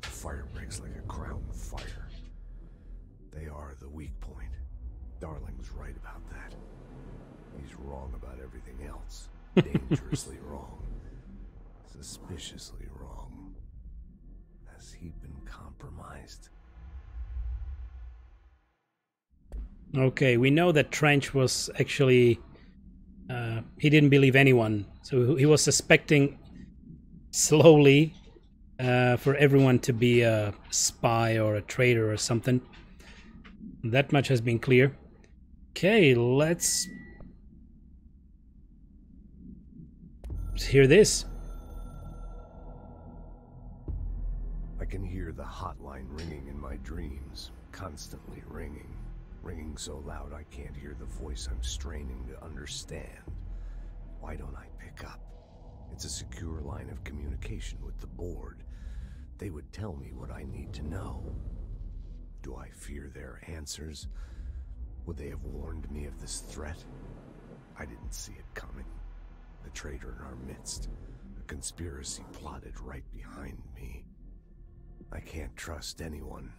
The fire breaks like a crown fire. They are the weak point. Darling's right about that. He's wrong about everything else. Dangerously wrong. Suspiciously wrong. Has he been compromised? Okay, we know that Trench was actually... he didn't believe anyone. So he was suspecting slowly for everyone to be a spy or a traitor or something. That much has been clear. Okay, let's hear this. I can hear the hotline ringing in my dreams, constantly ringing. Ringing so loud I can't hear the voice I'm straining to understand. Why don't I pick up? It's a secure line of communication with the board. They would tell me what I need to know. Do I fear their answers? Would they have warned me of this threat? I didn't see it coming. A traitor in our midst. A conspiracy plotted right behind me. I can't trust anyone.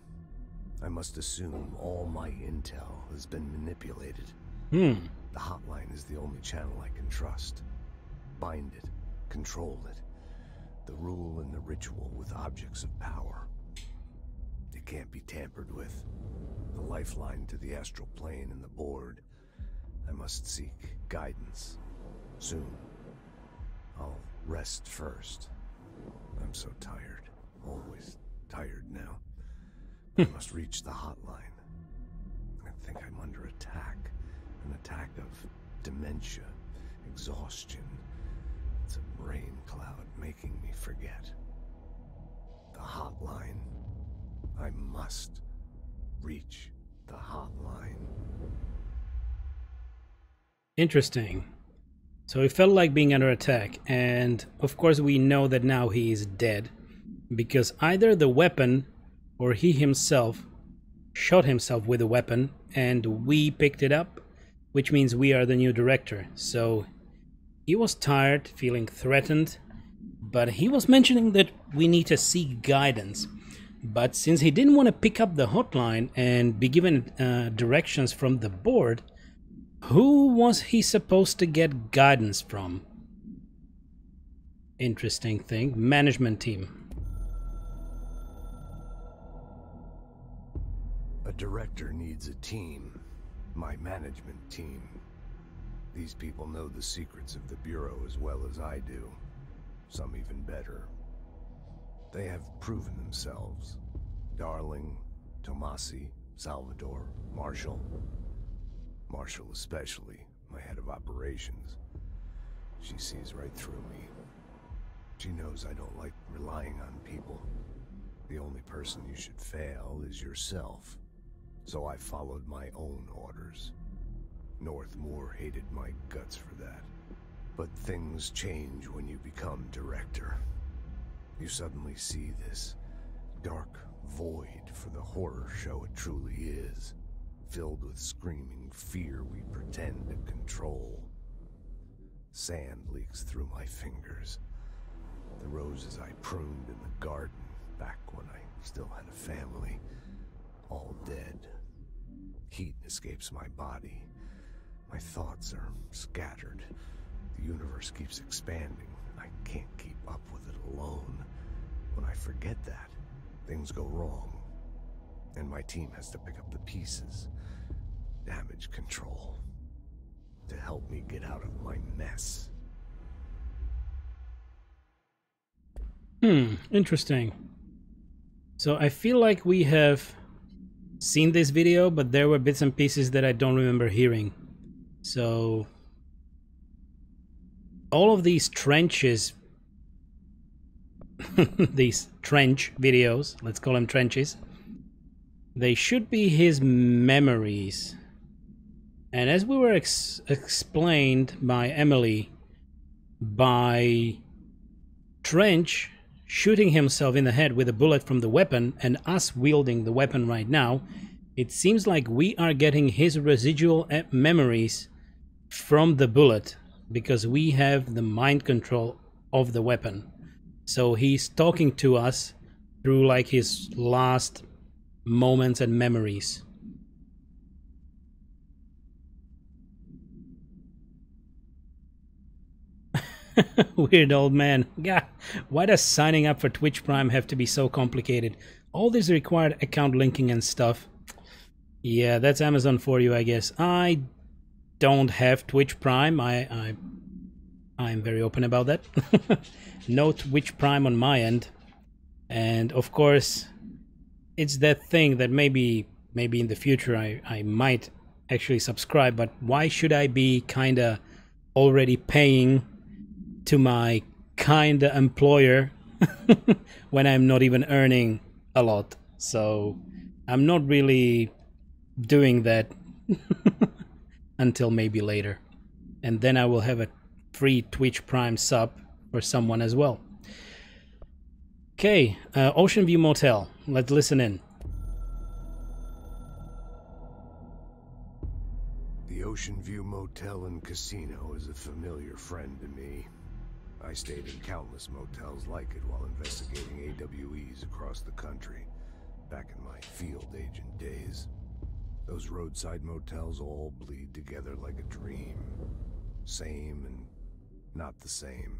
I must assume all my intel has been manipulated. The hotline is the only channel I can trust. Bind it, control it. The rule and the ritual with objects of power. It can't be tampered with. The lifeline to the astral plane and the board. I must seek guidance. Soon. I'll rest first. I'm so tired. Always tired now. I must reach the hotline. I think I'm under attack. An attack of dementia, exhaustion. It's a brain cloud making me forget. The hotline. I must reach the hotline. Interesting. So he felt like being under attack, and of course we know that now he is dead, because either the weapon or he himself shot himself with a weapon and we picked it up, which means we are the new director. So he was tired, feeling threatened, but he was mentioning that we need to seek guidance. But since he didn't want to pick up the hotline and be given directions from the board, who was he supposed to get guidance from? Interesting thing. Management team. A director needs a team. My management team. These people know the secrets of the Bureau as well as I do. Some even better. They have proven themselves. Darling, Tomasi, Salvador, Marshall. Marshall especially, my head of operations. She sees right through me. She knows I don't like relying on people. The only person you should fail is yourself. So I followed my own orders. Northmore hated my guts for that. But things change when you become director. You suddenly see this dark void for the horror show it truly is, filled with screaming fear we pretend to control. Sand leaks through my fingers. The roses I pruned in the garden back when I still had a family, all dead. Heat escapes my body. My thoughts are scattered. The universe keeps expanding. I can't keep up with it alone. When I forget that, things go wrong. And my team has to pick up the pieces. Damage control. To help me get out of my mess. Interesting. So I feel like we have seen this video, but there were bits and pieces that I don't remember hearing. So all of these trenches, these trench videos, let's call them trenches, they should be his memories. And as we were explained by Emily, by Trench shooting himself in the head with a bullet from the weapon and us wielding the weapon right now, it seems like we are getting his residual memories from the bullet, because we have the mind control of the weapon. So he's talking to us through like his last moments and memories. Weird old man. Yeah, why does signing up for Twitch Prime have to be so complicated? All this required account linking and stuff. Yeah, that's Amazon for you, I guess. I don't have Twitch Prime. I'm very open about that. No Twitch Prime on my end. And of course, it's that thing that maybe in the future I might actually subscribe, but why should I be kinda already paying to my kinda employer when I'm not even earning a lot? So I'm not really doing that until maybe later. And then I will have a free Twitch Prime sub for someone as well. Okay, Ocean View Motel. Let's listen in. The Ocean View Motel and Casino is a familiar friend to me. I stayed in countless motels like it while investigating AWEs across the country, back in my field agent days. Those roadside motels all bleed together like a dream. Same and not the same.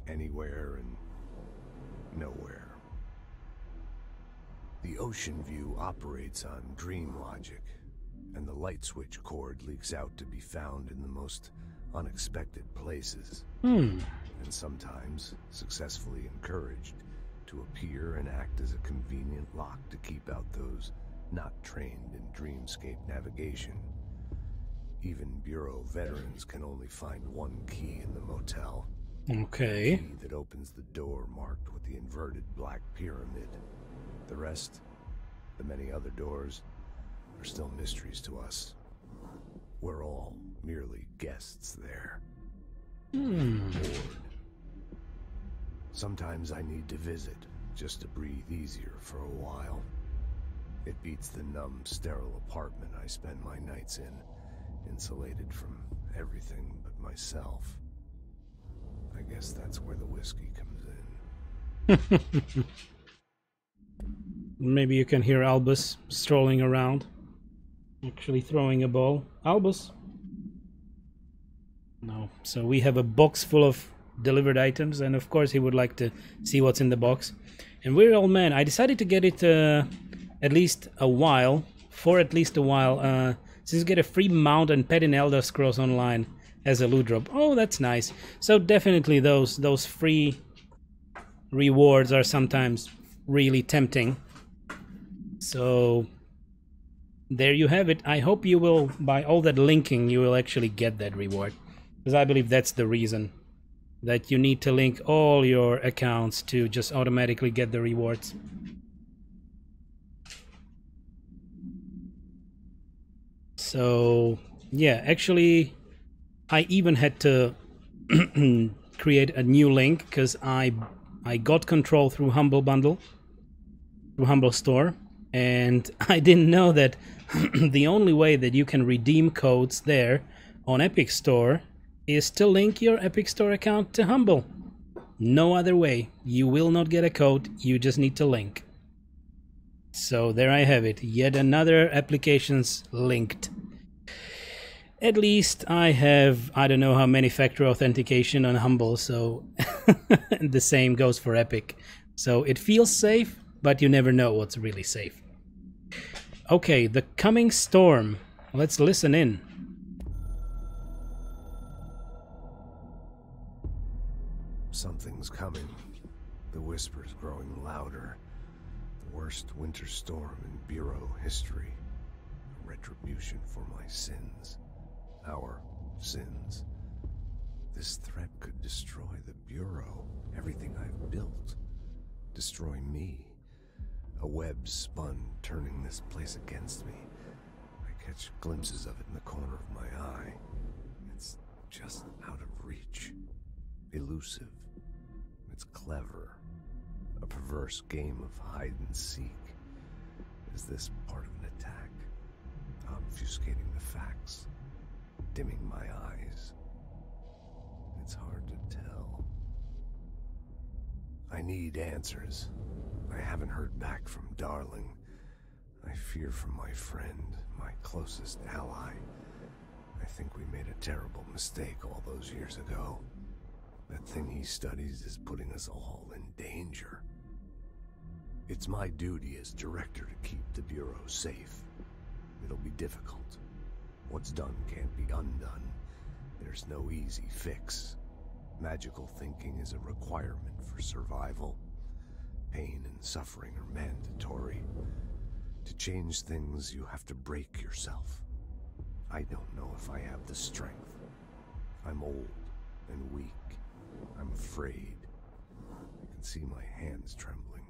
Anywhere and nowhere. The Ocean View operates on dream logic, and the light switch cord leaks out to be found in the most unexpected places. And sometimes successfully encouraged to appear and act as a convenient lock to keep out those not trained in dreamscape navigation. Even Bureau veterans can only find one key in the motel. Okay. A key that opens the door marked with the inverted black pyramid. The rest, the many other doors, are still mysteries to us. We're all merely guests there. Bored. Sometimes I need to visit, just to breathe easier for a while. It beats the numb, sterile apartment I spend my nights in, insulated from everything but myself. I guess that's where the whiskey comes in. Maybe you can hear Albus strolling around, actually throwing a ball. Albus? No. So we have a box full of delivered items, and of course he would like to see what's in the box. And we're old man. I decided to get it at least a while, since you get a free mount and pet in Elder Scrolls Online as a loot drop. Oh, that's nice. So definitely those free rewards are sometimes really tempting. So there you have it. I hope you will, by all that linking, you will actually get that reward, because I believe that's the reason, that you need to link all your accounts to just automatically get the rewards. So yeah, actually I even had to create a new link, because I got Control through Humble Bundle, through Humble Store, and I didn't know that the only way that you can redeem codes there on Epic Store is to link your Epic Store account to Humble. No other way. You will not get a code, you just need to link. So there I have it, yet another application's linked. At least I have, I don't know how many factor authentication on Humble, so the same goes for Epic. So it feels safe, but you never know what's really safe. Okay, the coming storm. Let's listen in. Something's coming. The whispers growing louder. The worst winter storm in Bureau history. A retribution for my sins. Our sins. This threat could destroy the Bureau. Everything I've built. Destroy me. A web spun, turning this place against me. I catch glimpses of it in the corner of my eye. It's just out of reach. Elusive. It's clever. A perverse game of hide and seek. Is this part of an attack? Obfuscating the facts. Dimming my eyes. It's hard to tell. I need answers. I haven't heard back from Darling. I fear for my friend, my closest ally. I think we made a terrible mistake all those years ago. That thing he studies is putting us all in danger. It's my duty as director to keep the Bureau safe. It'll be difficult. What's done can't be undone. There's no easy fix. Magical thinking is a requirement for survival. Pain and suffering are mandatory. To change things, you have to break yourself. I don't know if I have the strength. I'm old and weak. I'm afraid. I can see my hands trembling.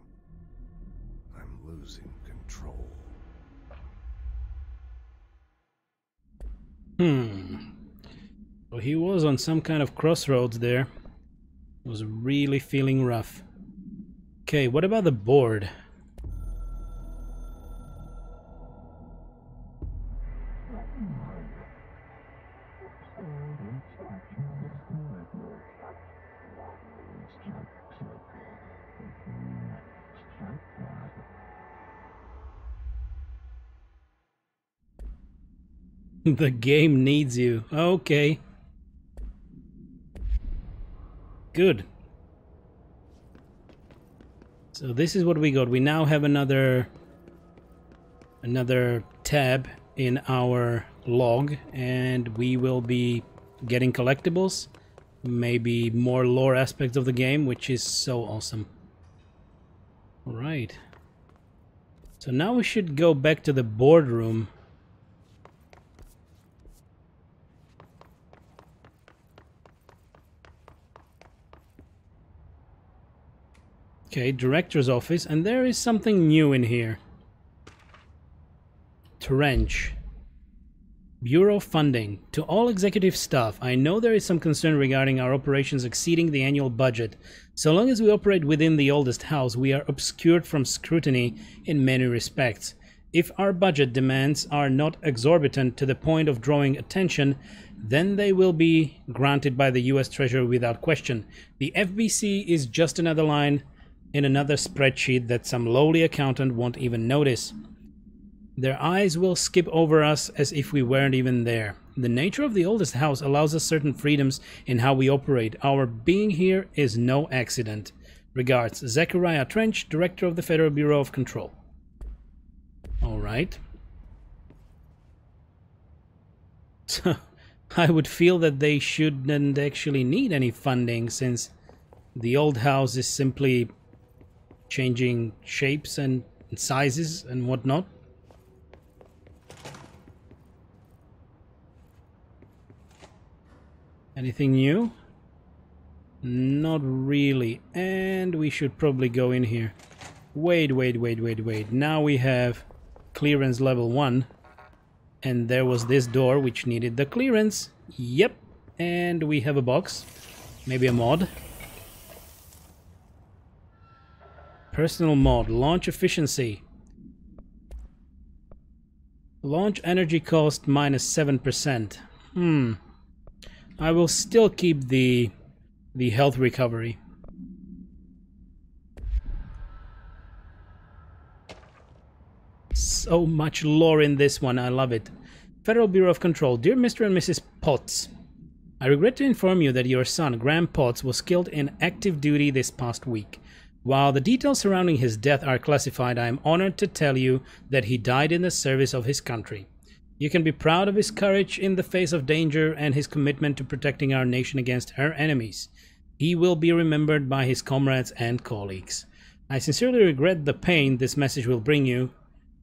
I'm losing control. Well, he was on some kind of crossroads there. Was really feeling rough. Okay, what about the board? The game needs you. Okay. Good. So this is what we got. We now have another tab in our log, and we will be getting collectibles, maybe more lore aspects of the game, which is so awesome. All right. So now we should go back to the boardroom. Okay, director's office, and there is something new in here. Trench. Bureau funding. To all executive staff, I know there is some concern regarding our operations exceeding the annual budget. So long as we operate within the oldest house, we are obscured from scrutiny in many respects. If our budget demands are not exorbitant to the point of drawing attention, then they will be granted by the US Treasury without question. The FBC is just another line in another spreadsheet that some lowly accountant won't even notice. Their eyes will skip over us as if we weren't even there. The nature of the oldest house allows us certain freedoms in how we operate. Our being here is no accident. Regards, Zachariah Trench, Director of the Federal Bureau of Control. Alright. So, I would feel that they shouldn't actually need any funding, since the old house is simply changing shapes and sizes and whatnot. Anything new? Not really. And we should probably go in here. Wait. Now we have clearance level 1. And there was this door which needed the clearance. Yep. And we have a box. Maybe a mod. Personal mod. Launch efficiency. Launch energy cost minus 7%. I will still keep the health recovery. So much lore in this one, I love it. Federal Bureau of Control. Dear Mr. and Mrs. Potts, I regret to inform you that your son, Graham Potts, was killed in active duty this past week. While the details surrounding his death are classified, I am honored to tell you that he died in the service of his country. You can be proud of his courage in the face of danger and his commitment to protecting our nation against her enemies. He will be remembered by his comrades and colleagues. I sincerely regret the pain this message will bring you.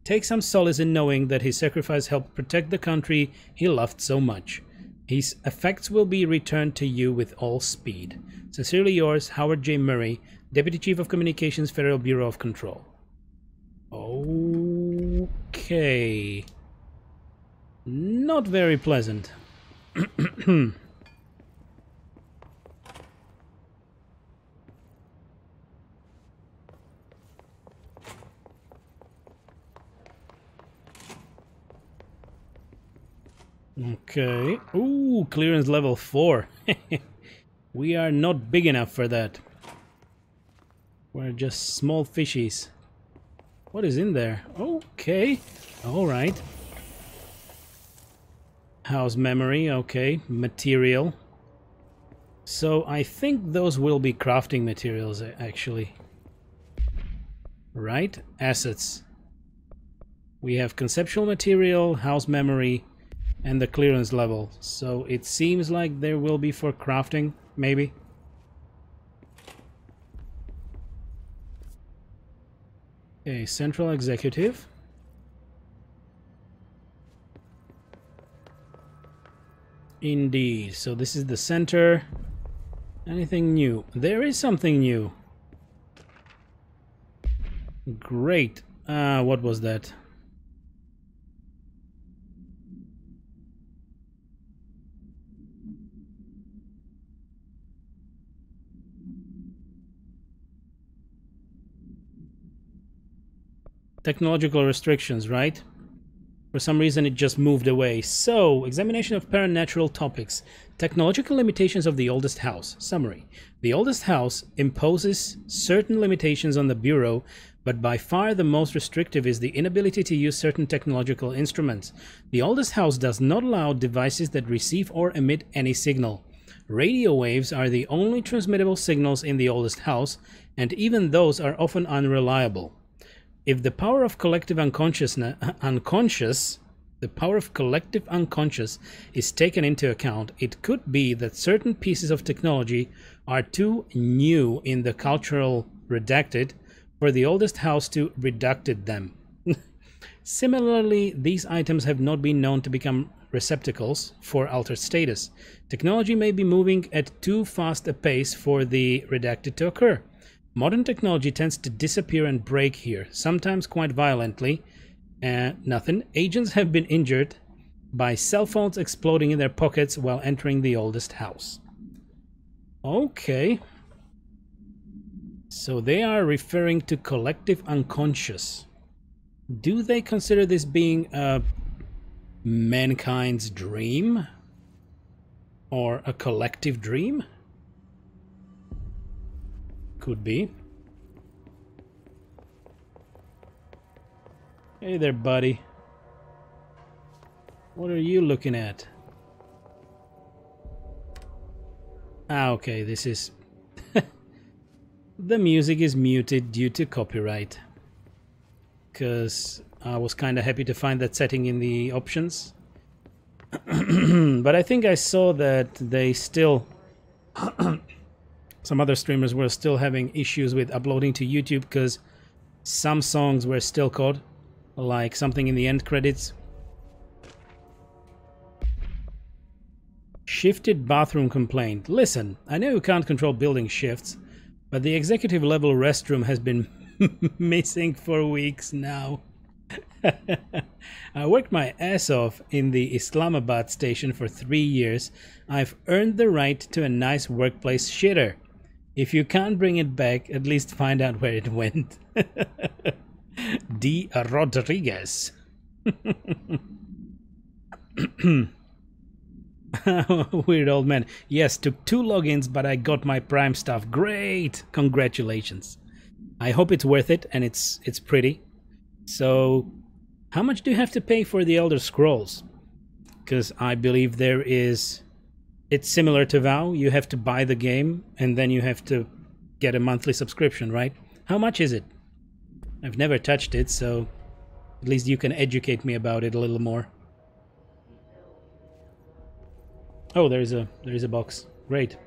Take some solace in knowing that his sacrifice helped protect the country he loved so much. His effects will be returned to you with all speed. Sincerely yours, Howard J. Murray, Deputy Chief of Communications, Federal Bureau of Control. Okay. Not very pleasant. Okay. Ooh, clearance level 4. We are not big enough for that. We're are just small fishies. What is in there? Okay. Alright. House memory, okay. Material. So I think those will be crafting materials, actually. Right? Assets. We have conceptual material, house memory, and the clearance level. So it seems like there will be for crafting, maybe. Okay, central executive. Indeed. So this is the center. Anything new? There is something new. Great. What was that? Technological restrictions, right? For some reason it just moved away. So, examination of paranatural topics. Technological limitations of the oldest house. Summary. The oldest house imposes certain limitations on the Bureau, but by far the most restrictive is the inability to use certain technological instruments. The oldest house does not allow devices that receive or emit any signal. Radio waves are the only transmittable signals in the oldest house, and even those are often unreliable. If the power of collective unconscious is taken into account, it could be that certain pieces of technology are too new in the cultural redacted for the oldest house to reducted them. Similarly, these items have not been known to become receptacles for altered status. Technology may be moving at too fast a pace for the redacted to occur. Modern technology tends to disappear and break here, sometimes quite violently. Nothing. Agents have been injured by cell phones exploding in their pockets while entering the oldest house. Okay. So they are referring to collective unconscious. Do they consider this being mankind's dream? Or a collective dream? Could be. Hey there, buddy. What are you looking at? Ah, okay, this is... The music is muted due to copyright. Because I was kind of happy to find that setting in the options. But I think I saw that they still... Some other streamers were still having issues with uploading to YouTube because some songs were still caught, like something in the end credits. Shifted bathroom complaint. Listen, I know you can't control building shifts, but the executive level restroom has been missing for weeks now. I worked my ass off in the Islamabad station for 3 years. I've earned the right to a nice workplace shitter. If you can't bring it back, at least find out where it went. D. Rodriguez. Weird old man. Yes, took 2 logins, but I got my Prime stuff. Great! Congratulations. I hope it's worth it, and it's pretty. So, how much do you have to pay for the Elder Scrolls? Because I believe there is... It's similar to WoW. You have to buy the game, and then you have to get a monthly subscription, right? How much is it? I've never touched it, so at least you can educate me about it a little more. Oh, there is a box. Great.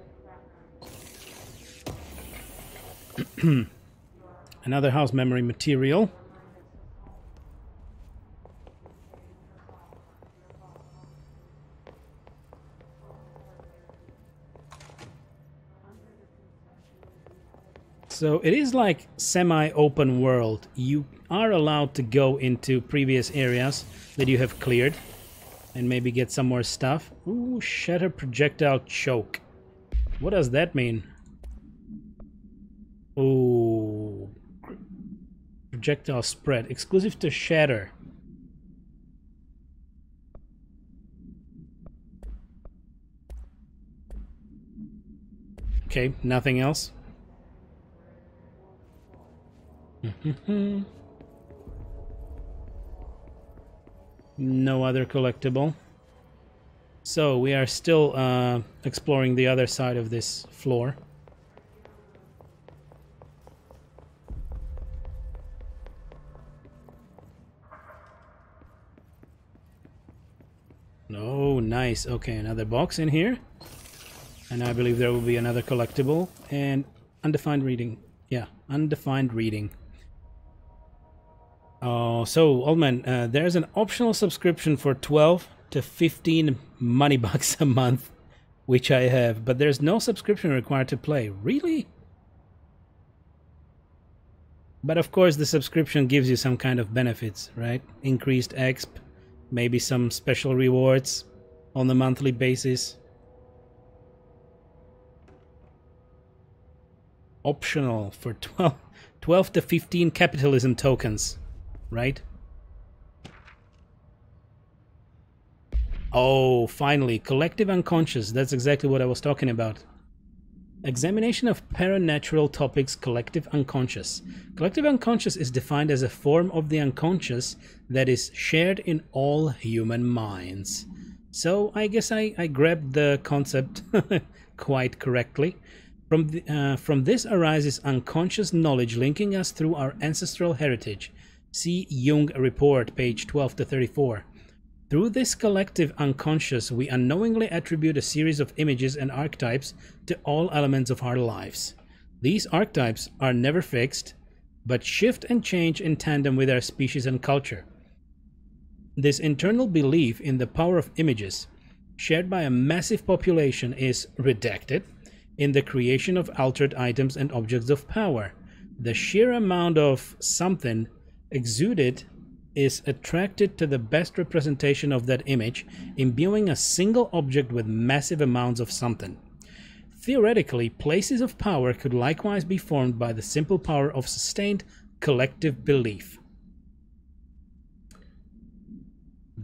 Another house memory material. So it is like semi-open world. You are allowed to go into previous areas that you have cleared and maybe get some more stuff. Ooh, shatter projectile choke. What does that mean? Ooh. Projectile spread. Exclusive to shatter. Okay, nothing else. No other collectible. So we are still exploring the other side of this floor. Oh, nice. Okay, another box in here. And I believe there will be another collectible. And undefined reading. Yeah, undefined reading. Oh, so, old man, there's an optional subscription for 12 to 15 money bucks a month, which I have. But there's no subscription required to play. Really? But of course, the subscription gives you some kind of benefits, right? Increased exp. Maybe some special rewards on a monthly basis. Optional for 12 to 15 capitalism tokens, right? Oh, finally, collective unconscious. That's exactly what I was talking about. Examination of paranatural topics, collective unconscious. Collective unconscious is defined as a form of the unconscious that is shared in all human minds. So I guess I grabbed the concept quite correctly. From this arises unconscious knowledge linking us through our ancestral heritage. See Jung Report, page 12 to 34. Through this collective unconscious, we unknowingly attribute a series of images and archetypes to all elements of our lives. These archetypes are never fixed, but shift and change in tandem with our species and culture. This internal belief in the power of images, shared by a massive population, is redacted in the creation of altered items and objects of power. The sheer amount of something exuded is attracted to the best representation of that image, imbuing a single object with massive amounts of something. Theoretically, places of power could likewise be formed by the simple power of sustained collective belief.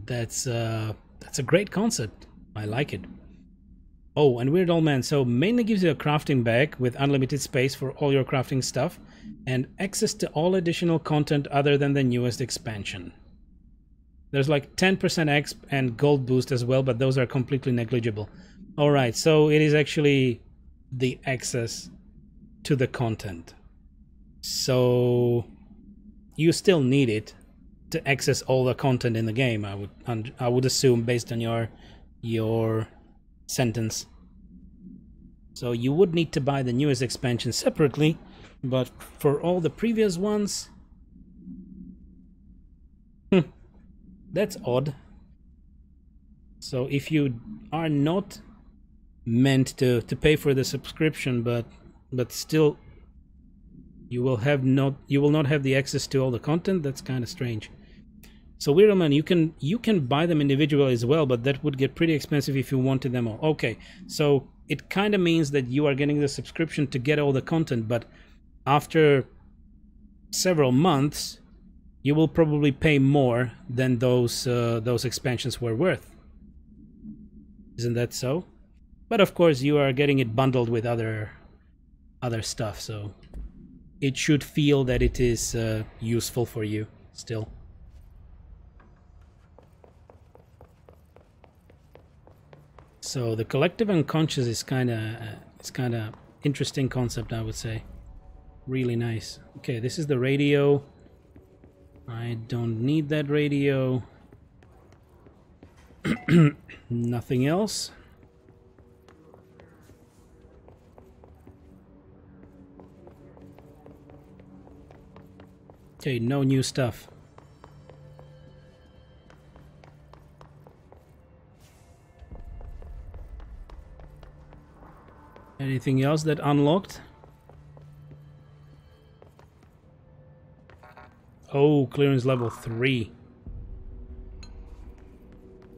That's a great concept. I like it. Oh, and Weird Old Man, so mainly gives you a crafting bag with unlimited space for all your crafting stuff and access to all additional content other than the newest expansion. There's like 10% exp and gold boost as well, but those are completely negligible. Alright, so it is actually the access to the content. So you still need it to access all the content in the game, I would assume, based on your sentence. So you would need to buy the newest expansion separately, but for all the previous ones, that's odd. So if you are not meant to pay for the subscription, but still you will not have the access to all the content, that's kind of strange. So Weirdo Man, you can buy them individually as well, but that would get pretty expensive if you wanted them all. Okay, so it kind of means that you are getting the subscription to get all the content, but after several months, you will probably pay more than those expansions were worth. Isn't that so? But of course, you are getting it bundled with other stuff, so it should feel that it is useful for you still. So the collective unconscious is kind of interesting concept, I would say. Really nice. Okay, this is the radio. I don't need that radio. Nothing else. Okay, no new stuff. Anything else that unlocked? Oh, clearance level 3.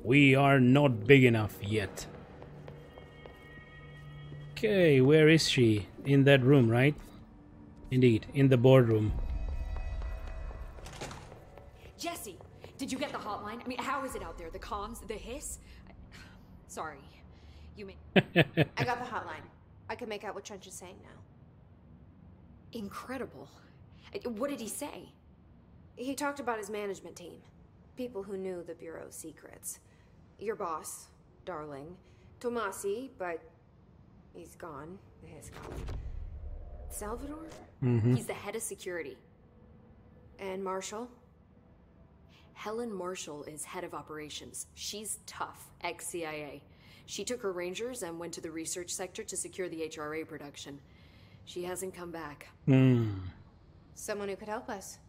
We are not big enough yet. Okay, where is she? In that room, right? Indeed, in the boardroom. Jesse, did you get the hotline? I mean, how is it out there? The comms, the hiss? Sorry, you mean... I got the hotline. I can make out what Trench is saying now. Incredible. What did he say? He talked about his management team. People who knew the Bureau's secrets. Your boss, Darling. Tomasi, but he's gone. He's gone. Salvador? He's the head of security. And Marshall? Helen Marshall is head of operations. She's tough, ex-CIA. She took her rangers and went to the research sector to secure the HRA production. She hasn't come back. Someone who could help us.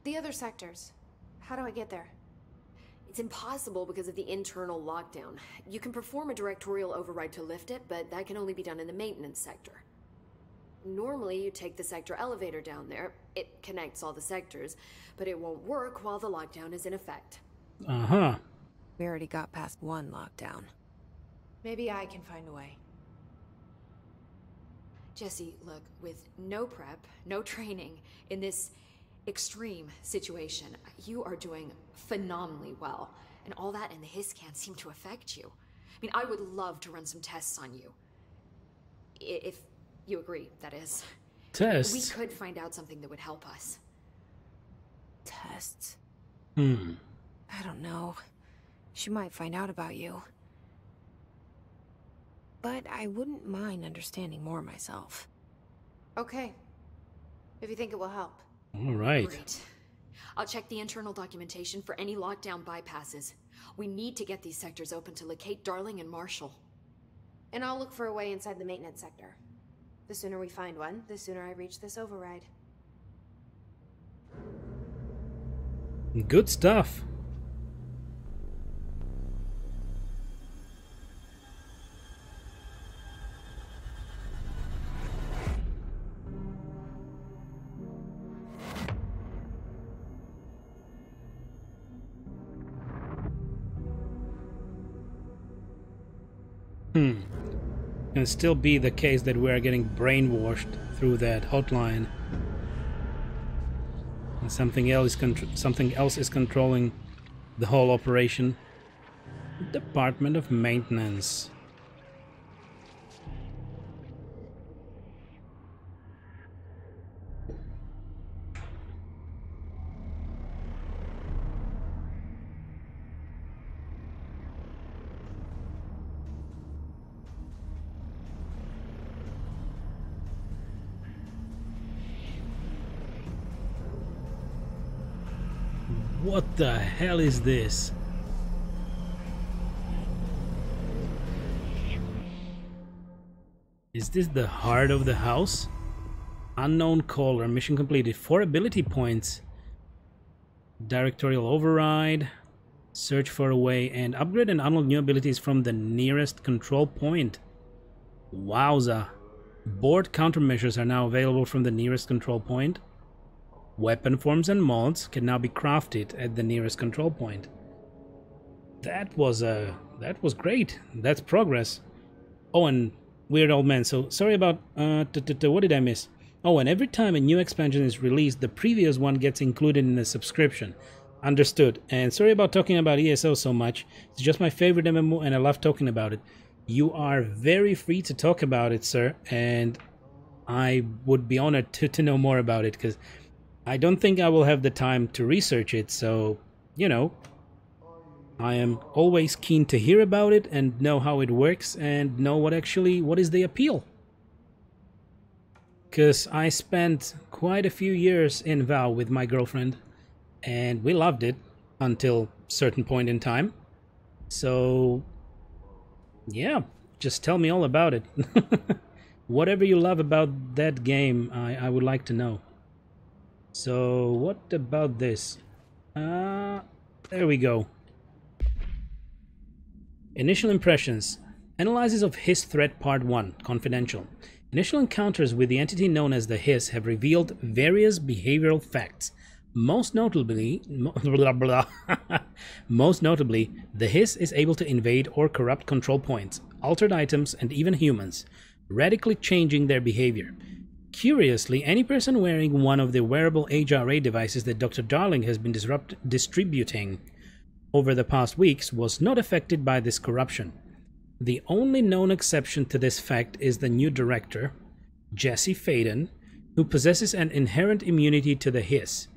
The other sectors. How do I get there? It's impossible because of the internal lockdown. You can perform a directorial override to lift it, but that can only be done in the maintenance sector. Normally, you take the sector elevator down there. It connects all the sectors, but it won't work while the lockdown is in effect. We already got past one lockdown. Maybe I can find a way. Jesse, look, with no prep, no training, in this extreme situation, you are doing phenomenally well. And all that in the hiss can't seem to affect you. I mean, I would love to run some tests on you. If you agree, that is. Tests? We could find out something that would help us. Tests? I don't know. She might find out about you. But I wouldn't mind understanding more myself. Okay. If you think it will help. All right. Great. I'll check the internal documentation for any lockdown bypasses. We need to get these sectors open to locate Darling and Marshall. And I'll look for a way inside the maintenance sector. The sooner we find one, the sooner I reach this override. Good stuff. Can still be the case that we are getting brainwashed through that hotline, and something else is controlling the whole operation. Department of Maintenance. What the hell is this? Is this the heart of the house? Unknown caller. Mission completed. 4 ability points. Directorial override. Search for a way and upgrade and unlock new abilities from the nearest control point. Wowza. Board countermeasures are now available from the nearest control point. Weapon forms and mods can now be crafted at the nearest control point. That was great. That's progress. Oh, and weird old man. So sorry about what did I miss? Oh, and every time a new expansion is released, the previous one gets included in the subscription. Understood. And sorry about talking about ESO so much. It's just my favorite MMO and I love talking about it. You are very free to talk about it, sir, and I would be honored to know more about it, because I don't think I will have the time to research it, so, you know, I am always keen to hear about it and know how it works and know what is the appeal. Because I spent quite a few years in WoW with my girlfriend, and we loved it until a certain point in time. So, yeah, just tell me all about it. Whatever you love about that game, I would like to know. So, what about this? There we go. Initial impressions. Analysis of Hiss Threat Part 1, confidential. Initial encounters with the entity known as the Hiss have revealed various behavioral facts. Most notably, most notably, the Hiss is able to invade or corrupt control points, altered items, and even humans, radically changing their behavior. Curiously, any person wearing one of the wearable HRA devices that Dr. Darling has been distributing over the past weeks was not affected by this corruption. The only known exception to this fact is the new director, Jesse Faden, who possesses an inherent immunity to the hiss.